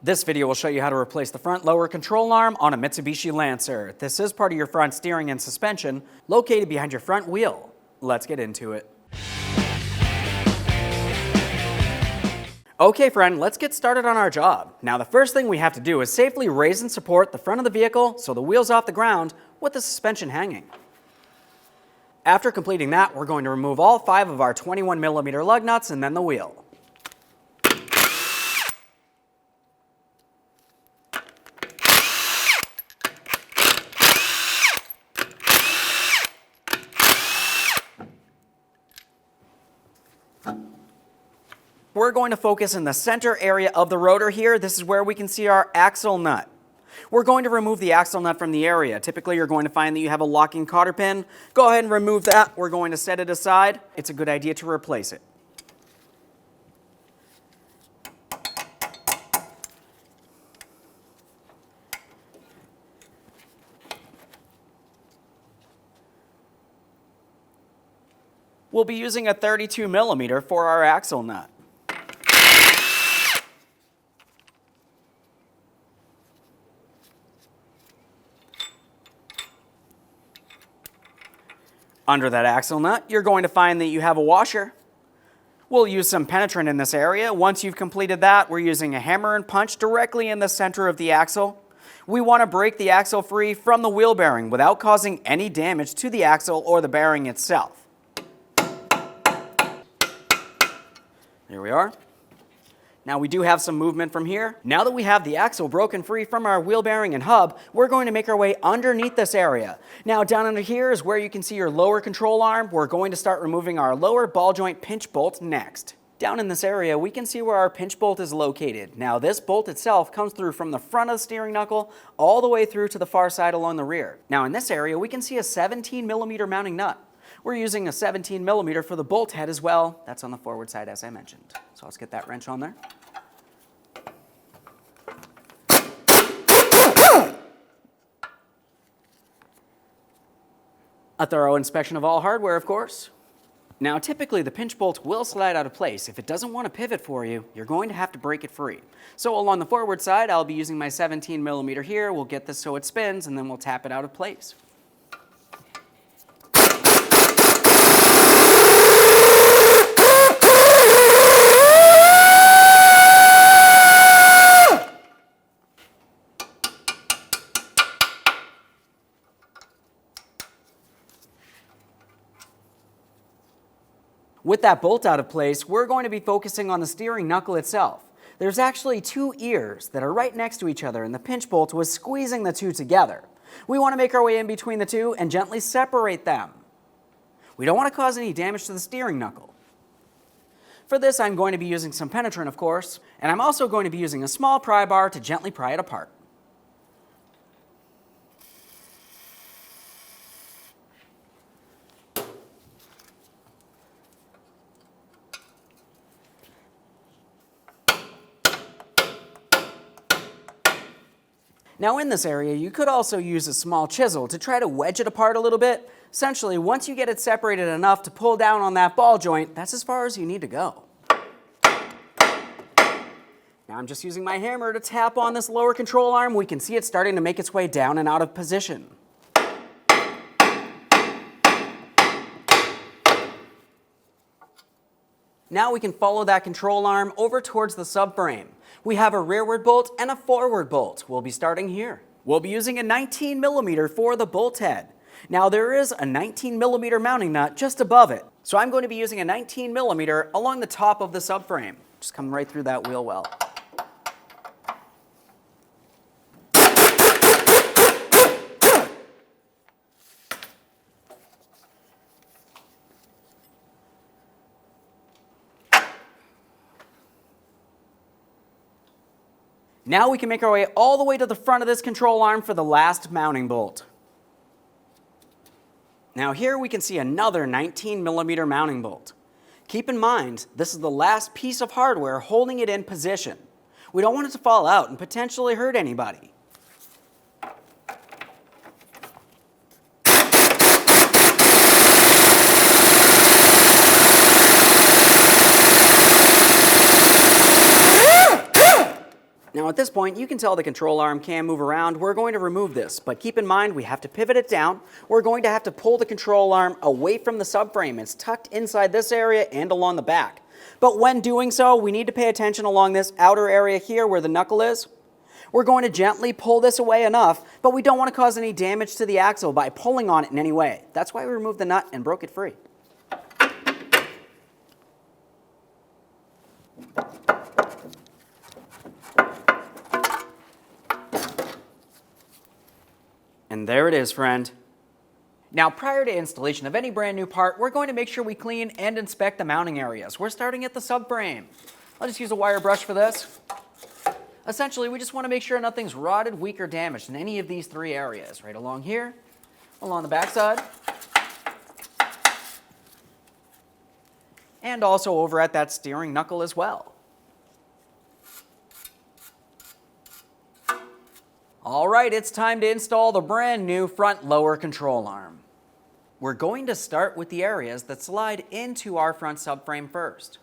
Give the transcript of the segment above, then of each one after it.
This video will show you how to replace the front lower control arm on a Mitsubishi Lancer. This is part of your front steering and suspension, located behind your front wheel. Let's get into it. Okay friend, let's get started on our job. Now the first thing we have to do is safely raise and support the front of the vehicle so the wheel's off the ground with the suspension hanging. After completing that, we're going to remove all 5 of our 21mm lug nuts and then the wheel. We're going to focus in the center area of the rotor here. This is where we can see our axle nut. We're going to remove the axle nut from the area. Typically, you're going to find that you have a locking cotter pin. Go ahead and remove that. We're going to set it aside. It's a good idea to replace it. We'll be using a 32mm for our axle nut. Under that axle nut, you're going to find that you have a washer. We'll use some penetrant in this area. Once you've completed that, we're using a hammer and punch directly in the center of the axle. We want to break the axle free from the wheel bearing without causing any damage to the axle or the bearing itself. There we are. Now we do have some movement from here. Now that we have the axle broken free from our wheel bearing and hub, we're going to make our way underneath this area. Now down under here is where you can see your lower control arm. We're going to start removing our lower ball joint pinch bolt next. Down in this area, we can see where our pinch bolt is located. Now this bolt itself comes through from the front of the steering knuckle all the way through to the far side along the rear. Now in this area, we can see a 17mm mounting nut. We're using a 17mm for the bolt head as well. That's on the forward side as I mentioned. So let's get that wrench on there. A thorough inspection of all hardware, of course. Now typically the pinch bolt will slide out of place. If it doesn't want to pivot for you, you're going to have to break it free. So along the forward side, I'll be using my 17mm here. We'll get this so it spins and then we'll tap it out of place. With that bolt out of place, we're going to be focusing on the steering knuckle itself. There's actually 2 ears that are right next to each other, and the pinch bolt was squeezing the 2 together. We want to make our way in between the 2 and gently separate them. We don't want to cause any damage to the steering knuckle. For this, I'm going to be using some penetrant, of course, and I'm also going to be using a small pry bar to gently pry it apart. Now in this area, you could also use a small chisel to try to wedge it apart a little bit. Essentially, once you get it separated enough to pull down on that ball joint, that's as far as you need to go. Now I'm just using my hammer to tap on this lower control arm. We can see it starting to make its way down and out of position. Now we can follow that control arm over towards the subframe. We have a rearward bolt and a forward bolt. We'll be starting here. We'll be using a 19mm for the bolt head. Now there is a 19mm mounting nut just above it. So I'm going to be using a 19mm along the top of the subframe. Just come right through that wheel well. Now we can make our way all the way to the front of this control arm for the last mounting bolt. Now here we can see another 19mm mounting bolt. Keep in mind, this is the last piece of hardware holding it in position. We don't want it to fall out and potentially hurt anybody. Now Now at this point, you can tell the control arm can move around. We're going to remove this, but keep in mind we have to pivot it down. We're going to have to pull the control arm away from the subframe. It's tucked inside this area and along the back. But when doing so, we need to pay attention along this outer area here where the knuckle is. We're going to gently pull this away enough, but we don't want to cause any damage to the axle by pulling on it in any way. That's why we removed the nut and broke it free. And there it is, friend. Now, prior to installation of any brand new part, we're going to make sure we clean and inspect the mounting areas. We're starting at the subframe. I'll just use a wire brush for this. Essentially, we just want to make sure nothing's rotted, weak, or damaged in any of these three areas. Right along here, along the backside, and also over at that steering knuckle as well. All right, it's time to install the brand new front lower control arm. We're going to start with the areas that slide into our front subframe first.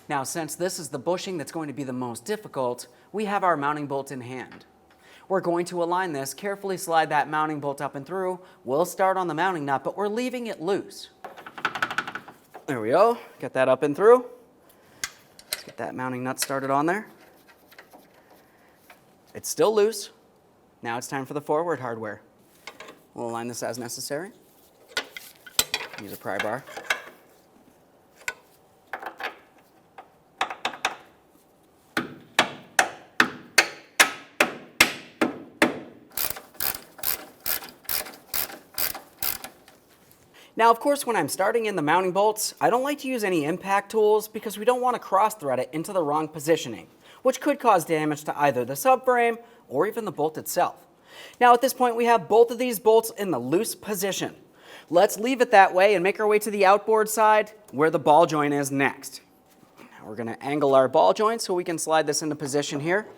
Now, since this is the bushing that's going to be the most difficult, we have our mounting bolt in hand. We're going to align this, carefully slide that mounting bolt up and through. We'll start on the mounting nut, but we're leaving it loose. There we go. Get that up and through. Let's get that mounting nut started on there. It's still loose. Now it's time for the forward hardware. We'll align this as necessary. Use a pry bar. Now, of course, when I'm starting in the mounting bolts, I don't like to use any impact tools because we don't want to cross-thread it into the wrong positioning, which could cause damage to either the subframe or even the bolt itself. Now, at this point, we have both of these bolts in the loose position. Let's leave it that way and make our way to the outboard side where the ball joint is next. Now, we're going to angle our ball joint so we can slide this into position here.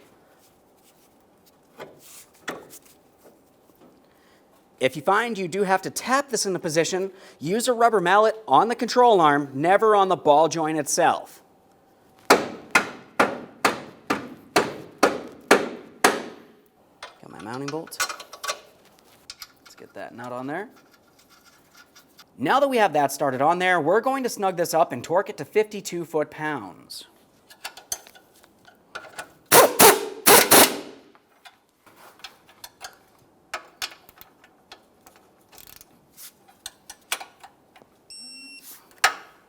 If you find you do have to tap this into position, use a rubber mallet on the control arm, never on the ball joint itself. Got my mounting bolt. Let's get that nut on there. Now that we have that started on there, we're going to snug this up and torque it to 52 foot-pounds.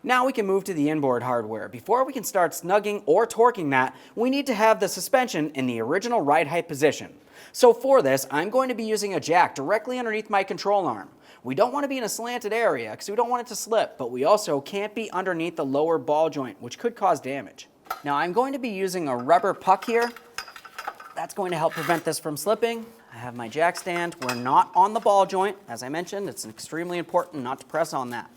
Now we can move to the inboard hardware. Before we can start snugging or torquing that, we need to have the suspension in the original ride height position. So for this, I'm going to be using a jack directly underneath my control arm. We don't want to be in a slanted area because we don't want it to slip, but we also can't be underneath the lower ball joint, which could cause damage. Now I'm going to be using a rubber puck here. That's going to help prevent this from slipping. I have my jack stand. We're not on the ball joint. As I mentioned, it's extremely important not to press on that.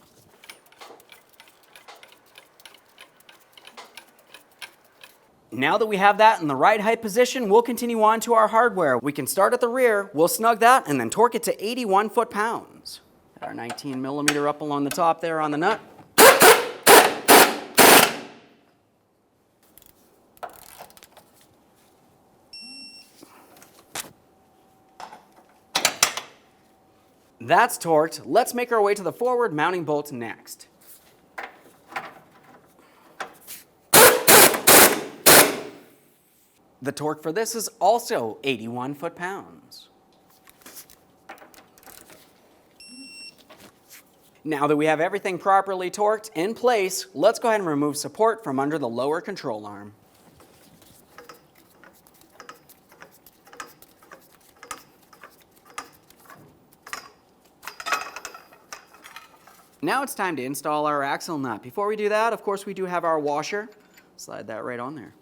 Now that we have that in the ride height position, we'll continue on to our hardware. We can start at the rear, we'll snug that, and then torque it to 81 foot-pounds. Got our 19 millimeter up along the top there on the nut. That's torqued. Let's make our way to the forward mounting bolt next. The torque for this is also 81 foot-pounds. Now that we have everything properly torqued in place, let's go ahead and remove support from under the lower control arm. Now it's time to install our axle nut. Before we do that, of course, we do have our washer. Slide that right on there.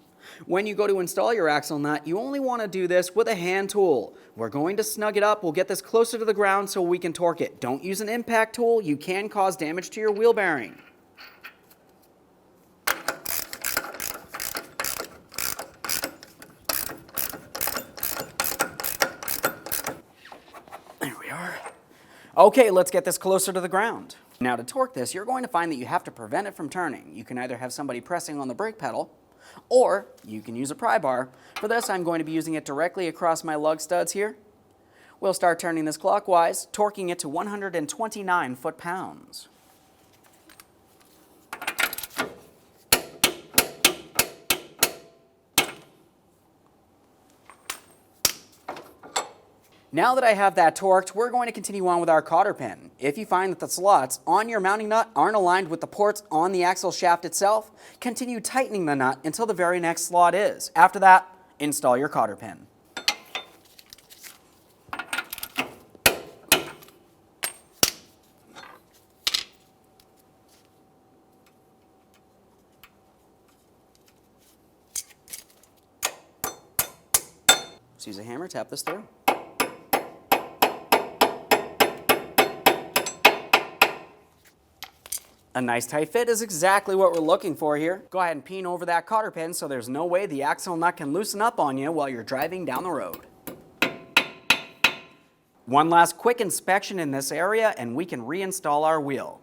When you go to install your axle nut, you only want to do this with a hand tool. We're going to snug it up. We'll get this closer to the ground so we can torque it. Don't use an impact tool. You can cause damage to your wheel bearing. Okay, let's get this closer to the ground. Now to torque this, you're going to find that you have to prevent it from turning. You can either have somebody pressing on the brake pedal, or you can use a pry bar. For this, I'm going to be using it directly across my lug studs here. We'll start turning this clockwise, torquing it to 129 foot-pounds. Now that I have that torqued, we're going to continue on with our cotter pin. If you find that the slots on your mounting nut aren't aligned with the ports on the axle shaft itself, continue tightening the nut until the very next slot is. After that, install your cotter pin. Let's use a hammer, tap this through. A nice tight fit is exactly what we're looking for here. Go ahead and peen over that cotter pin so there's no way the axle nut can loosen up on you while you're driving down the road. One last quick inspection in this area and we can reinstall our wheel.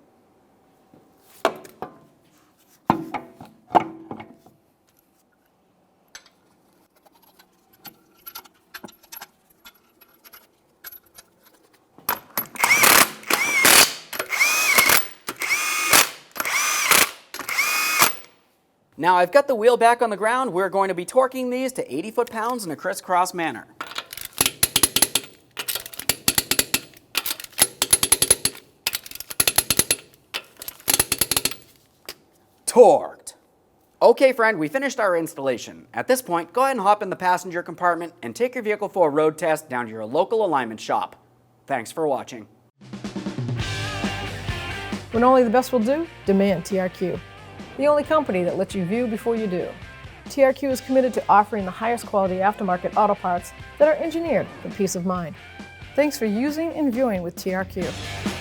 Now I've got the wheel back on the ground. We're going to be torquing these to 80 foot-pounds in a crisscross manner. Torqued. Okay friend, we finished our installation. At this point, go ahead and hop in the passenger compartment and take your vehicle for a road test down to your local alignment shop. Thanks for watching. When only the best will do, demand TRQ. The only company that lets you view before you do. TRQ is committed to offering the highest quality aftermarket auto parts that are engineered for peace of mind. Thanks for using and viewing with TRQ.